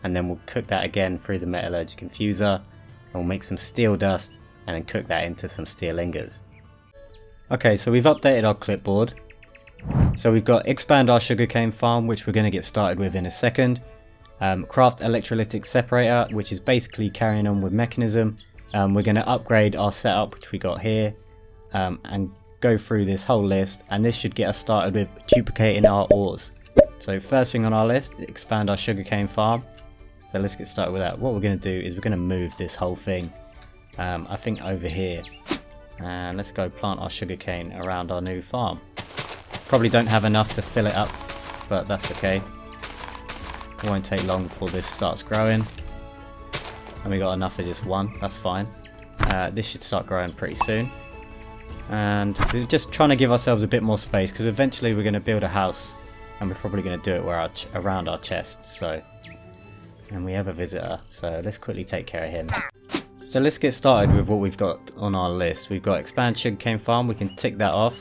and then we'll cook that again through the metallurgic infuser, and we'll make some steel dust and then cook that into some steel ingots. Okay, so we've updated our clipboard. So we've got expand our sugarcane farm, which we're going to get started with in a second. Craft electrolytic separator, which is basically carrying on with Mekanism. We're going to upgrade our setup, which we got here, and go through this whole list, and this should get us started with duplicating our ores. So first thing on our list, expand our sugarcane farm. So let's get started with that. What we're going to do is we're going to move this whole thing, I think over here, and let's go plant our sugarcane around our new farm. Probably don't have enough to fill it up, but that's okay. It won't take long before this starts growing, and we got enough of just one, that's fine. This should start growing pretty soon, and we're just trying to give ourselves a bit more space, because eventually we're going to build a house, and we're probably going to do it around our chests. So, and we have a visitor, so let's quickly take care of him. So let's get started with what we've got on our list. We've got expand sugarcane farm, we can tick that off.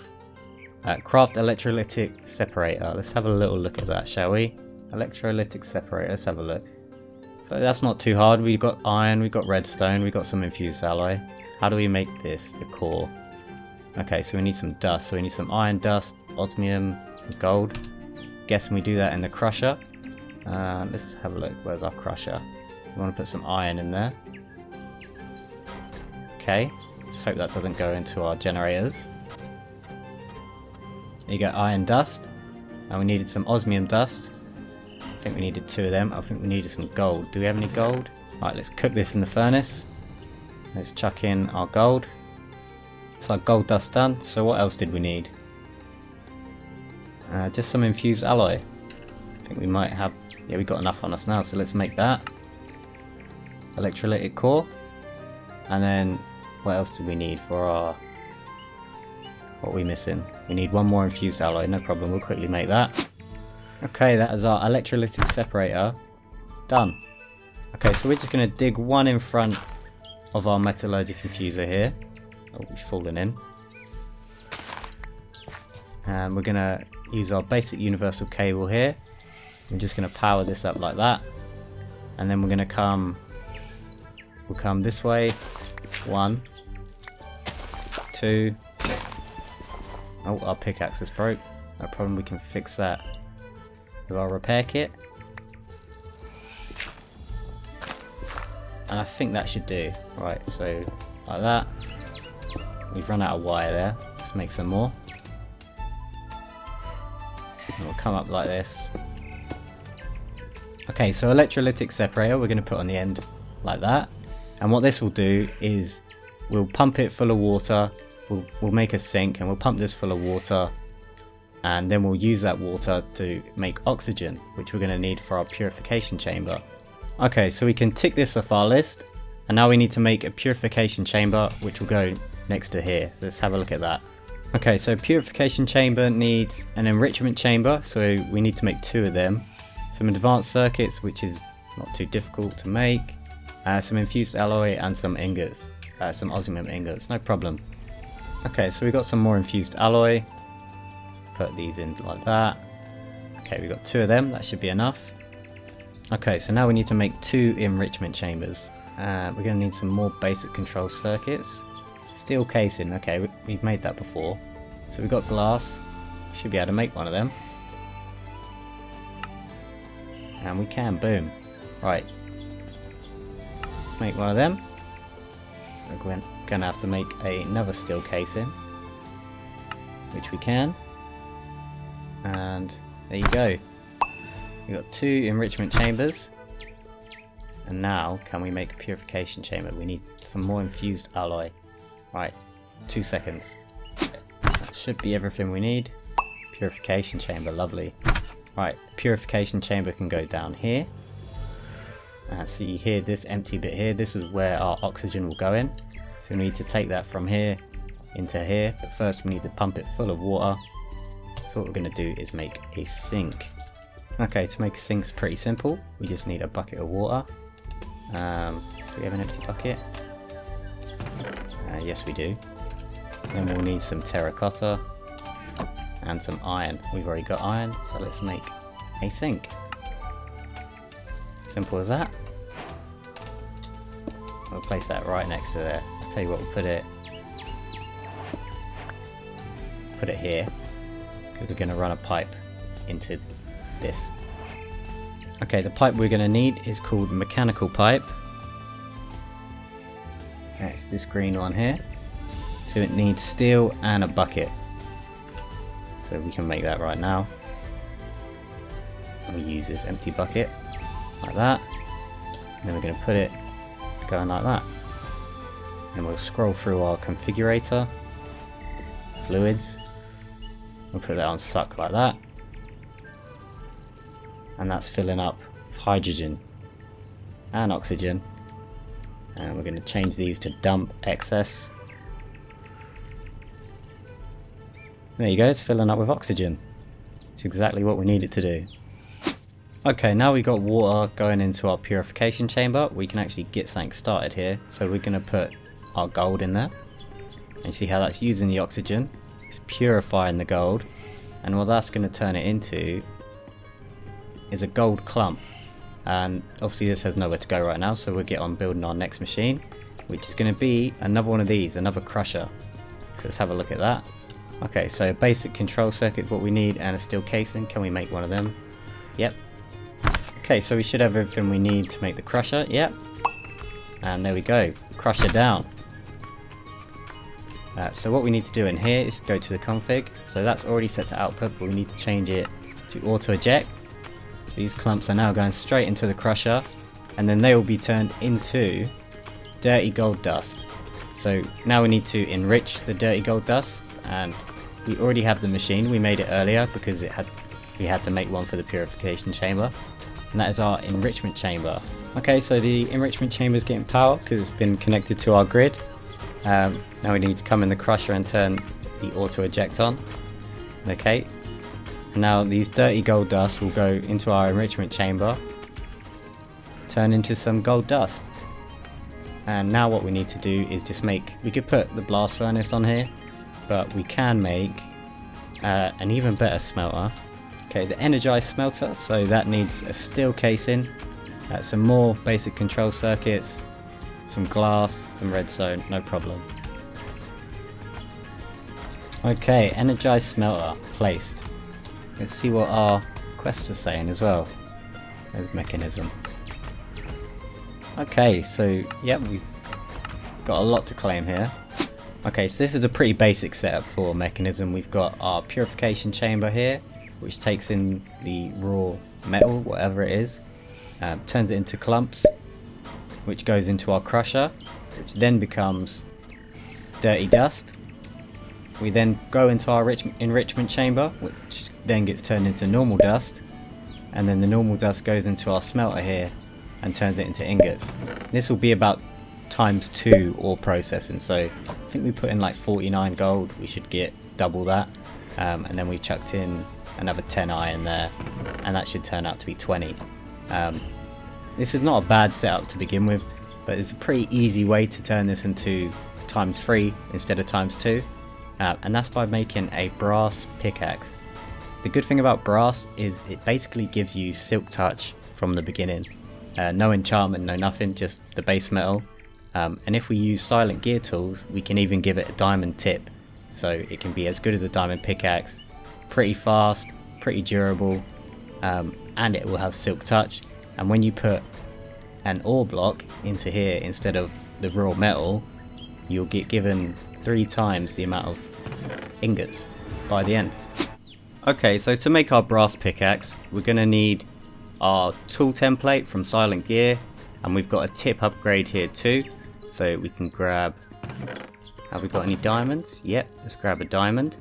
Craft electrolytic separator, let's have a little look at that, shall we? Electrolytic separator, let's have a look. So that's not too hard. We've got iron, we've got redstone, we've got some infused alloy. How do we make this the core? Okay, so we need some dust. So we need some iron dust, osmium, gold. Guessing we do that in the crusher. Let's have a look. Where's our crusher? We want to put some iron in there. Okay, let's hope that doesn't go into our generators. There you go, iron dust. And we needed some osmium dust. I think we needed 2 of them. I think we needed some gold. Do we have any gold? Right, let's cook this in the furnace. Let's chuck in our gold. So our gold dust done. So what else did we need? Just some infused alloy. I think we might have... Yeah, we got enough on us now, so let's make that. Electrolytic core. And then what else do we need for our... What are we missing? We need 1 more infused alloy, no problem, we'll quickly make that. Okay, that is our electrolytic separator done. Okay, so we're just going to dig 1 in front of our metallurgic infuser here. Oh, we've fallen in. And we're going to use our basic universal cable here. We're just going to power this up like that. And then we're going to we'll come this way. 1, 2. Oh, our pickaxe is broke. No problem, we can fix that with our repair kit. And I think that should do. Right, so like that. We've run out of wire there. Let's make some more. And we'll come up like this. Okay, so electrolytic separator we're going to put on the end like that. And what this will do is we'll pump it full of water. We'll make a sink and we'll pump this full of water, and then we'll use that water to make oxygen, which we're going to need for our purification chamber. Okay, so we can tick this off our list, and now we need to make a purification chamber, which will go next to here. So let's have a look at that. Okay, so purification chamber needs an enrichment chamber, so we need to make 2 of them. Some advanced circuits, which is not too difficult to make. Some infused alloy and some ingots, some osmium ingots, no problem. Okay, so we got some more infused alloy. Put these in like that. Okay, we got 2 of them, that should be enough. Okay, so now we need to make 2 enrichment chambers. We're going to need some more basic control circuits. Steel casing, okay, we've made that before. So we've got glass, should be able to make 1 of them. And we can, boom. Right. Make 1 of them. We're going to have to make another steel casing, which we can. And there you go. We've got 2 enrichment chambers. And now, can we make a purification chamber? We need some more infused alloy. Right, 2 seconds. That should be everything we need. Purification chamber, lovely. Right, the purification chamber can go down here. See here, this empty bit here, this is where our oxygen will go in. So we need to take that from here into here, but first we need to pump it full of water. So what we're going to do is make a sink. Okay, to make a sink is pretty simple. We just need a bucket of water. Do we have an empty bucket? Yes we do. Then we'll need some terracotta and some iron. We've already got iron, so let's make a sink. Simple as that. We'll place that right next to there. I'll tell you what, we'll put it here, because we're going to run a pipe into this. Okay, the pipe we're going to need is called mechanical pipe. Okay, it's this green one here. So it needs steel and a bucket. So we can make that right now. And we use this empty bucket like that. And then we're going to put it going like that. And we'll scroll through our configurator, fluids. We'll put that on suck like that. And that's filling up with hydrogen and oxygen. And we're going to change these to dump excess. There you go, it's filling up with oxygen. It's exactly what we need it to do. Okay, now we've got water going into our purification chamber. We can actually get something started here. So we're going to put our gold in there. And you see how that's using the oxygen. It's purifying the gold. And what that's going to turn it into is a gold clump. And obviously this has nowhere to go right now, so we'll get on building our next machine, which is going to be another one of these, another crusher. So let's have a look at that. Okay, so basic control circuit, what we need, and a steel casing. Can we make one of them? Yep. Okay, so we should have everything we need to make the crusher. Yep. And there we go. Crusher down. So what we need to do in here is go to the config. So that's already set to output, but we need to change it to auto eject. These clumps are now going straight into the crusher, and then they will be turned into dirty gold dust. So now we need to enrich the dirty gold dust, and we already have the machine. We made it earlier because we had to make one for the purification chamber, and that is our enrichment chamber. Okay, so the enrichment chamber is getting power because it's been connected to our grid. Now we need to come in the crusher and turn the auto eject on. Okay, and now these dirty gold dust will go into our enrichment chamber, turn into some gold dust. And now what we need to do is just we could put the blast furnace on here, but we can make an even better smelter. Okay, the energized smelter, so that needs a steel casing, some more basic control circuits, some glass, some redstone, no problem. Okay, energized smelter placed. Let's see what our quests are saying as well. There's Mekanism. Okay, so yeah, we've got a lot to claim here. Okay, so this is a pretty basic setup for Mekanism. We've got our purification chamber here, which takes in the raw metal, whatever it is, turns it into clumps, which goes into our crusher, which then becomes dirty dust. We then go into our enrichment chamber, which then gets turned into normal dust, and then the normal dust goes into our smelter here and turns it into ingots. This will be about ×2 ore processing, so I think we put in like 49 gold, we should get double that, and then we chucked in another 10 iron there, and that should turn out to be 20. This is not a bad setup to begin with, but it's a pretty easy way to turn this into ×3 instead of ×2. And that's by making a brass pickaxe. The good thing about brass is it basically gives you silk touch from the beginning. No enchantment, no nothing, just the base metal. And if we use silent gear tools, we can even give it a diamond tip. So it can be as good as a diamond pickaxe, pretty fast, pretty durable, and it will have silk touch. And when you put an ore block into here instead of the raw metal, you'll get given 3 times the amount of ingots by the end. Okay, so to make our brass pickaxe, we're going to need our tool template from Silent Gear, and we've got a tip upgrade here too. So we can grab, have we got any diamonds? Yep, let's grab a diamond.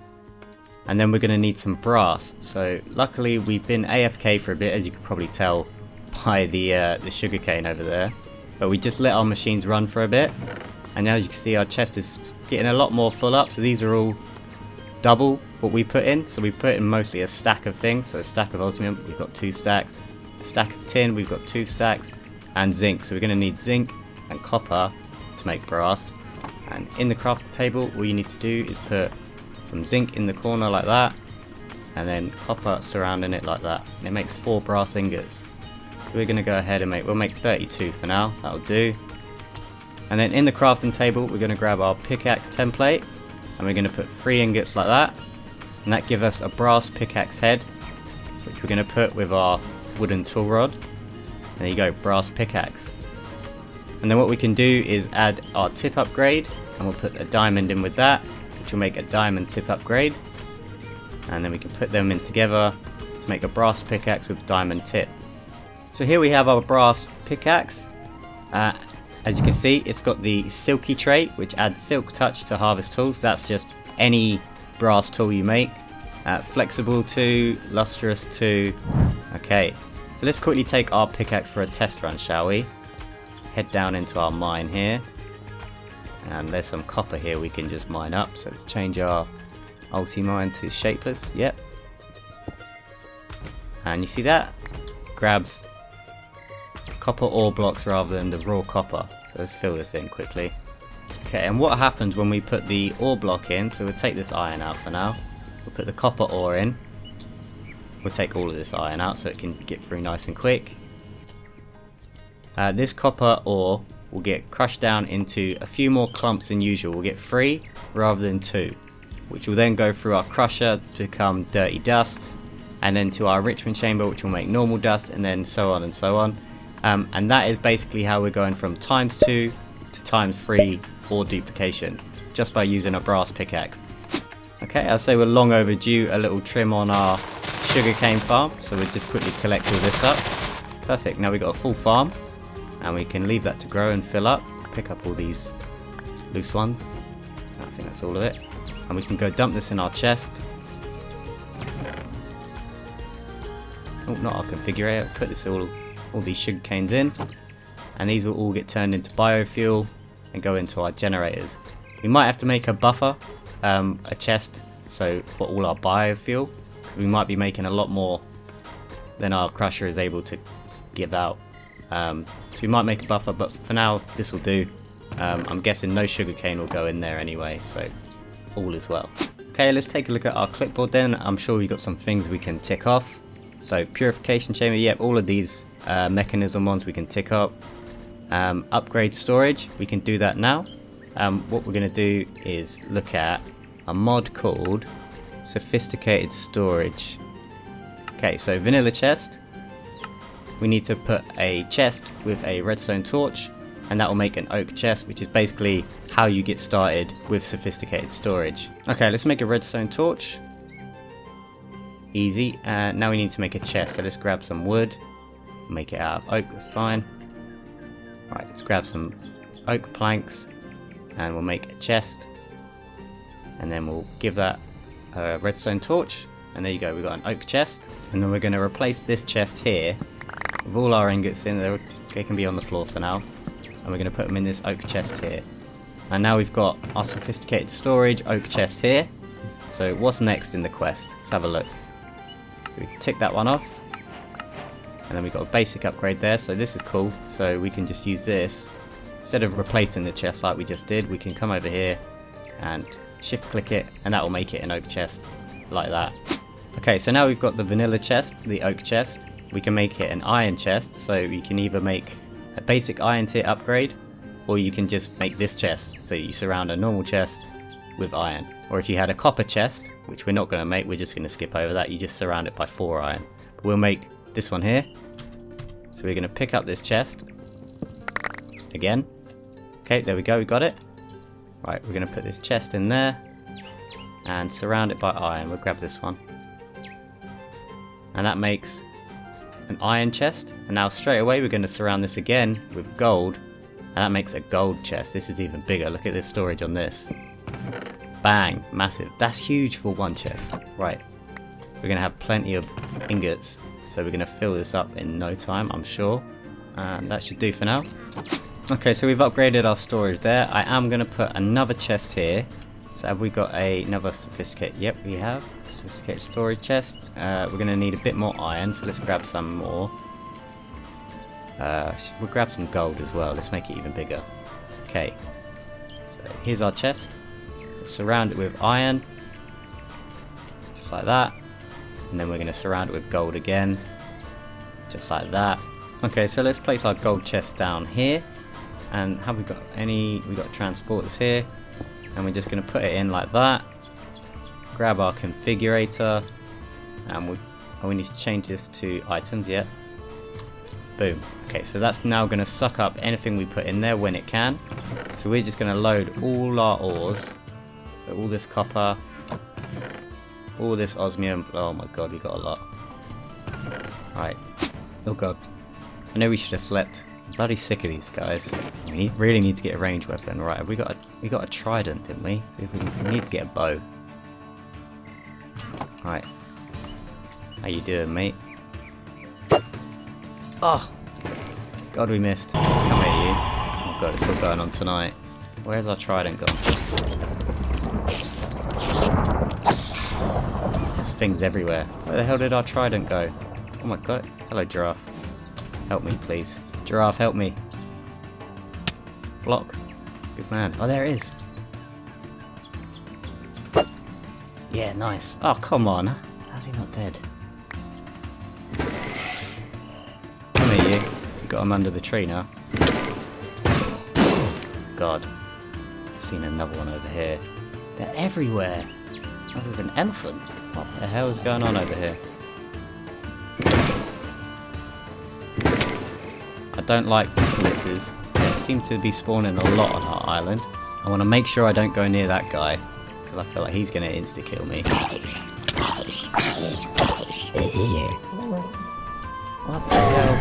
And then we're going to need some brass. So luckily we've been AFK for a bit, as you can probably tell by the sugarcane over there. But we just let our machines run for a bit. And as you can see, our chest is getting a lot more full up. So these are all double what we put in. So we put in mostly a stack of things. So a stack of osmium, we've got 2 stacks. A stack of tin, we've got 2 stacks. And zinc. So we're going to need zinc and copper to make brass. And in the crafting table, all you need to do is put some zinc in the corner like that. And then copper surrounding it like that. And it makes 4 brass ingots, we're going to go ahead and we'll make 32 for now, that'll do. And then in the crafting table we're going to grab our pickaxe template and we're going to put 3 ingots like that, and that gives us a brass pickaxe head, which we're going to put with our wooden tool rod. There you go, brass pickaxe. And then what we can do is add our tip upgrade, and we'll put a diamond in with that, which will make a diamond tip upgrade. And then we can put them in together to make a brass pickaxe with diamond tip. So here we have our brass pickaxe. As you can see, it's got the silky trait, which adds silk touch to harvest tools. That's just any brass tool you make. Flexible 2, lustrous 2. Okay, so let's quickly take our pickaxe for a test run, shall we? Head down into our mine here. And there's some copper here we can just mine up. So let's change our ulti-mine to shapeless. Yep. And you see that? Grabs copper ore blocks rather than the raw copper. So let's fill this in quickly. Okay, and what happens when we put the ore block in? So we'll take this iron out for now. We'll put the copper ore in. We'll take all of this iron out so it can get through nice and quick. This copper ore will get crushed down into a few more clumps than usual. We'll get 3 rather than 2, which will then go through our crusher to become dirty dusts, and then to our enrichment chamber, which will make normal dust, and then so on and so on. And that is basically how we're going from times 2 to times 3 ore duplication, just by using a brass pickaxe. Okay, I'd say we're long overdue a little trim on our sugarcane farm, so we'll just quickly collect all this up. Perfect, now we've got a full farm, and we can leave that to grow and fill up. Pick up all these loose ones. I think that's all of it. And we can go dump this in our chest. Oh, not our configurator. Put this all these sugar canes in, and these will all get turned into biofuel and go into our generators. We might have to make a buffer, a chest, so for all our biofuel. We might be making a lot more than our crusher is able to give out. So we might make a buffer, but for now this will do. I'm guessing no sugarcane will go in there anyway, so all is well. Okay, let's take a look at our clipboard then. I'm sure we've got some things we can tick off. So purification chamber, yep, all of these mechanism ones we can tick up. Upgrade storage, we can do that now. What we're going to do is look at a mod called sophisticated storage. Okay, so vanilla chest. We need to put a chest with a redstone torch, and that will make an oak chest, which is basically how you get started with sophisticated storage. Okay, let's make a redstone torch. Easy. Now we need to make a chest, so let's grab some wood, make it out of oak, that's fine. Right, let's grab some oak planks and we'll make a chest, and then we'll give that a redstone torch, and there you go, we've got an oak chest. And then we're going to replace this chest here with all our ingots in there. They can be on the floor for now, and we're going to put them in this oak chest here. And now we've got our sophisticated storage oak chest here. So what's next in the quest? Let's have a look. We can tick that one off, and then we've got a basic upgrade there, so this is cool. So we can just use this instead of replacing the chest like we just did. We can come over here and shift click it, and that will make it an oak chest like that. Okay, so now we've got the vanilla chest, the oak chest. We can make it an iron chest, so you can either make a basic iron tier upgrade, or you can just make this chest, so you surround a normal chest with iron. Or if you had a copper chest, which we're not going to make, we're just going to skip over that, you just surround it by 4 iron. But we'll make this one here. So we're going to pick up this chest again. Okay, there we go, we got it. Right, we're going to put this chest in there and surround it by iron. We'll grab this one, and that makes an iron chest. And now straight away we're going to surround this again with gold, and that makes a gold chest. This is even bigger. Look at this storage on this. Bang, massive. That's huge for one chest. Right, we're going to have plenty of ingots, so we're going to fill this up in no time, I'm sure, and that should do for now. Okay, so we've upgraded our storage there. I am going to put another chest here. So have we got another sophisticated? Yep, we have sophisticated storage chest. We're going to need a bit more iron, so let's grab some more. We'll grab some gold as well. Let's make it even bigger. Okay, so here's our chest. We'll surround it with iron, just like that. And then we're going to surround it with gold again, just like that. Okay, so let's place our gold chest down here. And have we got any? We got transporters here. And we're just going to put it in like that. Grab our configurator. And we need to change this to items, yeah. Boom. Okay, so that's now going to suck up anything we put in there when it can. So we're just going to load all our ores. So all this copper, all this osmium. Oh my god, we got a lot. Right. Oh god. I know we should have slept. I'm bloody sick of these guys. We really need to get a ranged weapon. Right, we got a trident, didn't we? See if we need to get a bow. Right. How you doing, mate? Oh! God, we missed. Come here, you. Oh god, it's still going on tonight. Where's our trident gone? There's things everywhere. Where the hell did our trident go? Oh my god. Hello, giraffe. Help me, please. Giraffe, help me. Block. Good man. Oh, there it is. Yeah, nice. Oh, come on. How's he not dead? Come here, you. You got him under the tree now. God. I've seen another one over here. They're everywhere. Oh, there's an elephant. What the hell is going on over here? I don't like blitzes. They seem to be spawning a lot on our island. I want to make sure I don't go near that guy, because I feel like he's going to insta-kill me. What the hell?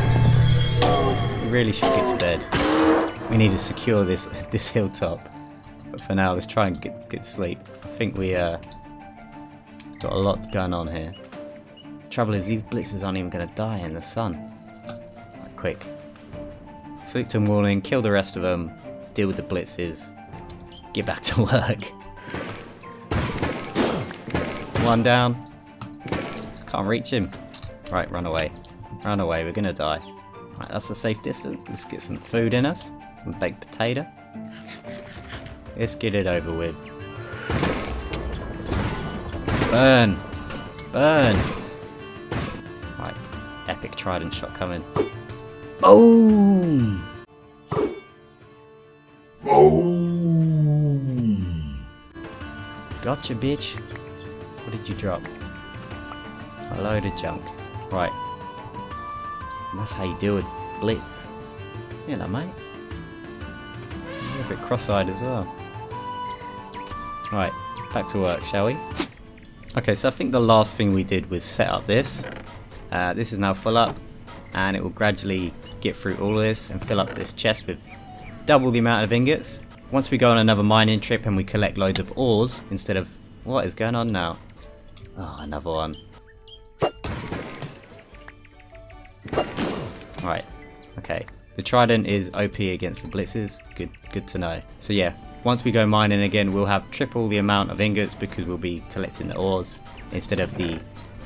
We really should get to bed. We need to secure this hilltop. But for now, let's try and get sleep. I think we got a lot going on here. The trouble is, these blitzes aren't even going to die in the sun. Right, quick. Sleep till morning, kill the rest of them, deal with the blitzes, get back to work. One down. Can't reach him. Right, run away. Run away, we're gonna die. Right, that's a safe distance. Let's get some food in us. Some baked potato. Let's get it over with. Burn! Burn! Right, epic trident shot coming. Boom! Boom! Gotcha, bitch. What did you drop? A load of junk. Right. And that's how you deal with blitz. You know, mate. You're a bit cross-eyed as well. Right, back to work, shall we? Okay, so I think the last thing we did was set up this. This is now full up, and it will gradually get through all of this and fill up this chest with double the amount of ingots. Once we go on another mining trip and we collect loads of ores instead of... What is going on now? Oh, another one. Right, okay. The trident is OP against the blitzes. Good to know. So yeah, once we go mining again, we'll have triple the amount of ingots because we'll be collecting the ores instead of the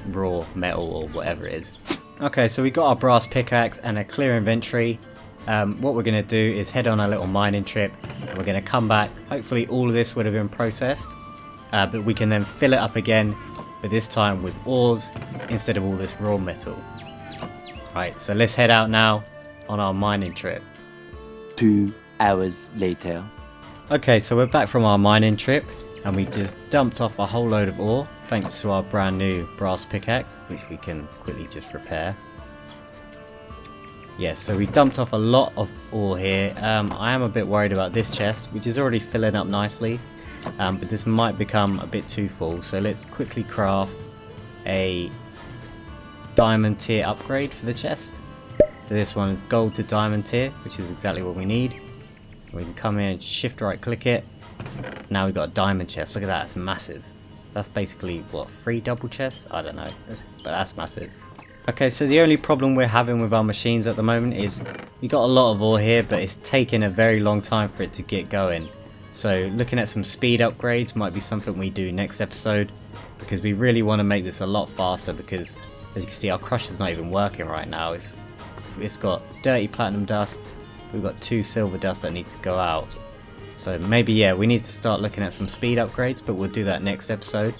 raw metal or whatever it is. Okay, so we got our brass pickaxe and a clear inventory. What we're going to do is head on a little mining trip. We're going to come back. Hopefully all of this would have been processed, but we can then fill it up again, but this time with ores instead of all this raw metal. Right, so let's head out now on our mining trip. 2 hours later. Okay, so we're back from our mining trip and we just dumped off a whole load of ore thanks to our brand new brass pickaxe, which we can quickly just repair. Yes, so we dumped off a lot of ore here. I am a bit worried about this chest, which is already filling up nicely, but this might become a bit too full, so let's quickly craft a diamond tier upgrade for the chest. So this one is gold to diamond tier, which is exactly what we need. We can come in and shift right click it. Now we've got a diamond chest. Look at that, it's massive. That's basically what, 3 double chests? I don't know, but that's massive. Okay, so the only problem we're having with our machines at the moment is we got a lot of ore here, but it's taking a very long time for it to get going. So looking at some speed upgrades might be something we do next episode, because we really want to make this a lot faster, because as you can see our crusher's not even working right now. It's got dirty platinum dust, we've got 2 silver dust that need to go out. So maybe, yeah, we need to start looking at some speed upgrades, but we'll do that next episode.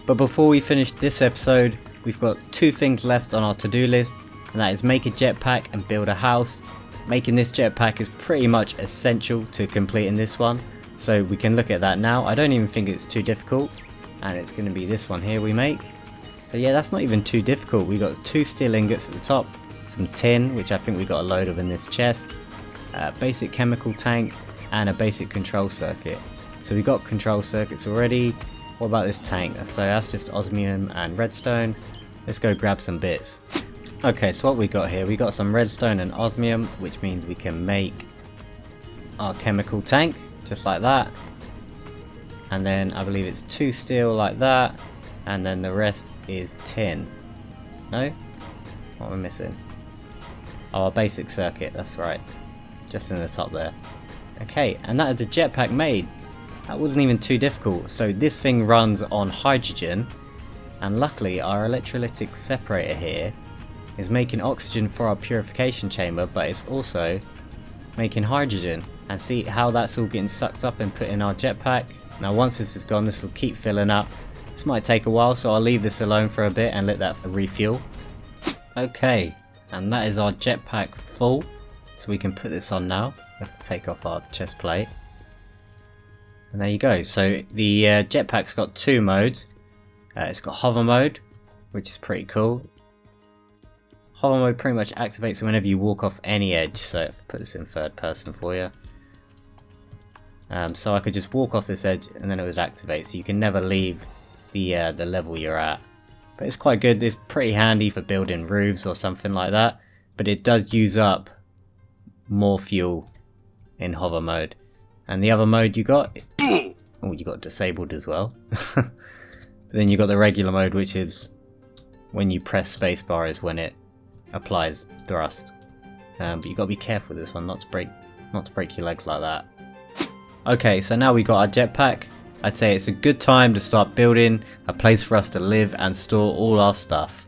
But before we finish this episode, we've got 2 things left on our to-do list. and that is make a jetpack and build a house. Making this jetpack is pretty much essential to completing this one, so we can look at that now. I don't even think it's too difficult, and it's going to be this one here we make. So yeah, that's not even too difficult. We got 2 steel ingots at the top, some tin, which I think we got a load of in this chest, a basic chemical tank, and a basic control circuit. So we got control circuits already. What about this tank? So that's just osmium and redstone. Let's go grab some bits. Okay, so what we got here, we got some redstone and osmium, which means we can make our chemical tank, just like that. And then I believe it's 2 steel like that, and then the rest is tin. No? What am I missing? Oh, a basic circuit, that's right. Just in the top there. Okay, and that is a jetpack made. That wasn't even too difficult. So this thing runs on hydrogen, and luckily our electrolytic separator here is making oxygen for our purification chamber, but it's also making hydrogen. And see how that's all getting sucked up and put in our jetpack. Now once this is gone, this will keep filling up. This might take a while, so I'll leave this alone for a bit and let that refuel. Okay, and that is our jetpack full, so we can put this on now. We have to take off our chest plate. And there you go. So the jetpack's got 2 modes. It's got hover mode, which is pretty cool. Hover mode pretty much activates whenever you walk off any edge. So if I put this in third person for you. So I could just walk off this edge and then it would activate. So you can never leave the level you're at. But it's quite good. It's pretty handy for building roofs or something like that. But it does use up more fuel in hover mode. And the other mode you got, oh, you got disabled as well. But then you got the regular mode, which is when you press spacebar is when it applies thrust. But you got to be careful with this one, not to break your legs like that. Okay, so now we got our jetpack. I'd say it's a good time to start building a place for us to live and store all our stuff.